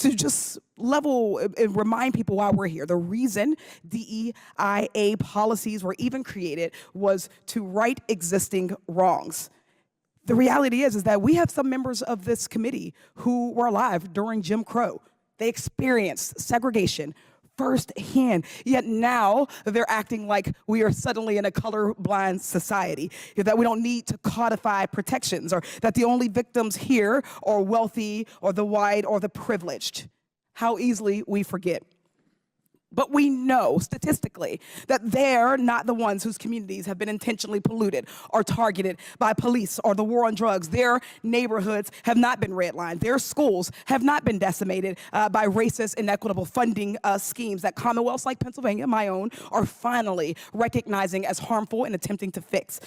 to just level and remind people why we're here. The reason DEIA policies were even created was to right existing wrongs. The reality is that we have some members of this committee who were alive during Jim Crow. They experienced segregation firsthand, yet now they're acting like we are suddenly in a colorblind society, that we don't need to codify protections, or that the only victims here are wealthy or the white or the privileged. How easily we forget. But we know statistically that they're not the ones whose communities have been intentionally polluted or targeted by police or the war on drugs. Their neighborhoods have not been redlined. Their schools have not been decimated by racist, inequitable funding schemes that commonwealths like Pennsylvania, my own, are finally recognizing as harmful and attempting to fix.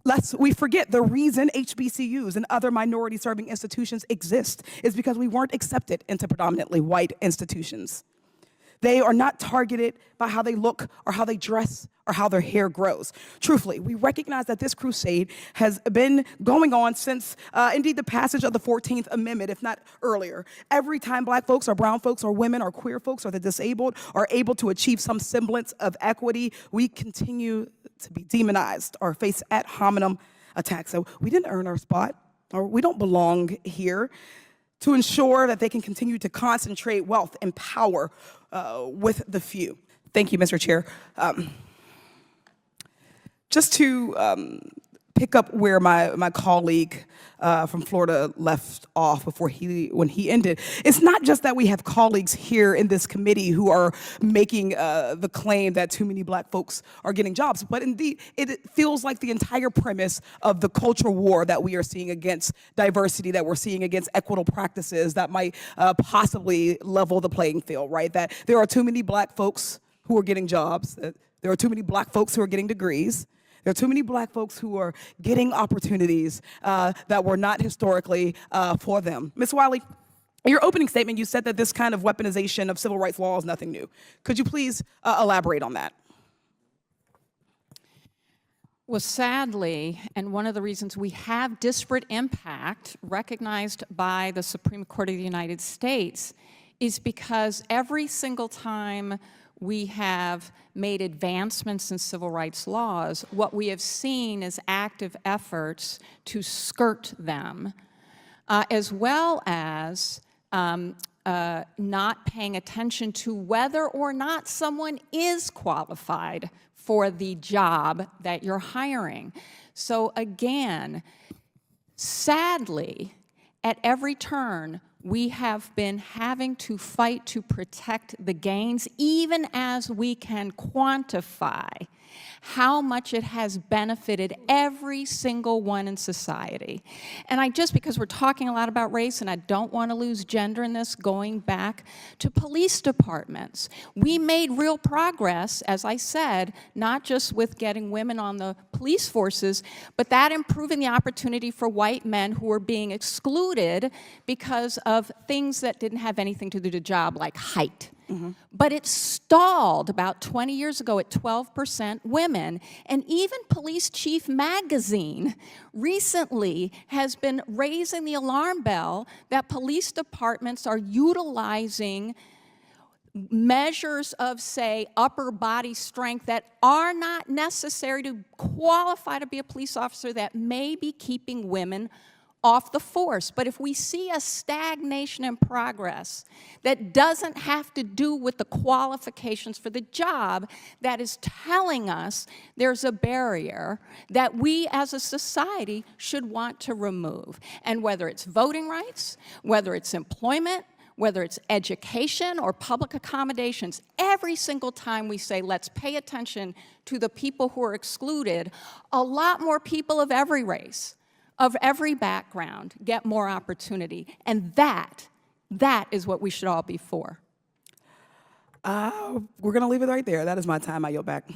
Lest we forget, the reason HBCUs and other minority-serving institutions exist is because we weren't accepted into predominantly white institutions. They are not targeted by how they look or how they dress or how their hair grows. Truthfully, we recognize that this crusade has been going on since, indeed, the passage of the 14th Amendment, if not earlier. Every time black folks or brown folks or women or queer folks or the disabled are able to achieve some semblance of equity, we continue to be demonized or face ad hominem attacks. So we didn't earn our spot, or we don't belong here. To ensure that they can continue to concentrate wealth and power with the few. Thank you, Mr. Chair. Just to pick up where my colleague from Florida left off when he ended, it's not just that we have colleagues here in this committee who are making the claim that too many black folks are getting jobs, but indeed it feels like the entire premise of the culture war that we are seeing against diversity, that we're seeing against equitable practices that might possibly level the playing field, right? That there are too many black folks who are getting jobs, that there are too many black folks who are getting degrees. There are too many black folks who are getting opportunities that were not historically for them. Ms. Wiley, in your opening statement, you said that this kind of weaponization of civil rights law is nothing new. Could you please elaborate on that? Well, sadly, and one of the reasons we have disparate impact recognized by the Supreme Court of the United States is because every single time we have made advancements in civil rights laws, what we have seen is active efforts to skirt them, as well as not paying attention to whether or not someone is qualified for the job that you're hiring. So again, sadly, at every turn, we have been having to fight to protect the gains, even as we can quantify how much it has benefited every single one in society. And because we're talking a lot about race, and I don't want to lose gender in this, going back to police departments. We made real progress, as I said, not just with getting women on the police forces, but that improving the opportunity for white men who were being excluded because of things that didn't have anything to do with the job, like height. Mm-hmm. But it stalled about 20 years ago at 12% women. And even Police Chief Magazine recently has been raising the alarm bell that police departments are utilizing measures of, say, upper body strength that are not necessary to qualify to be a police officer, that may be keeping women off the force. But if we see a stagnation in progress that doesn't have to do with the qualifications for the job, that is telling us there's a barrier that we as a society should want to remove. And whether it's voting rights, whether it's employment, whether it's education or public accommodations, every single time we say, let's pay attention to the people who are excluded, a lot more people of every race, of every background, get more opportunity. And that is what we should all be for. We're gonna leave it right there. That is my time. I yield back.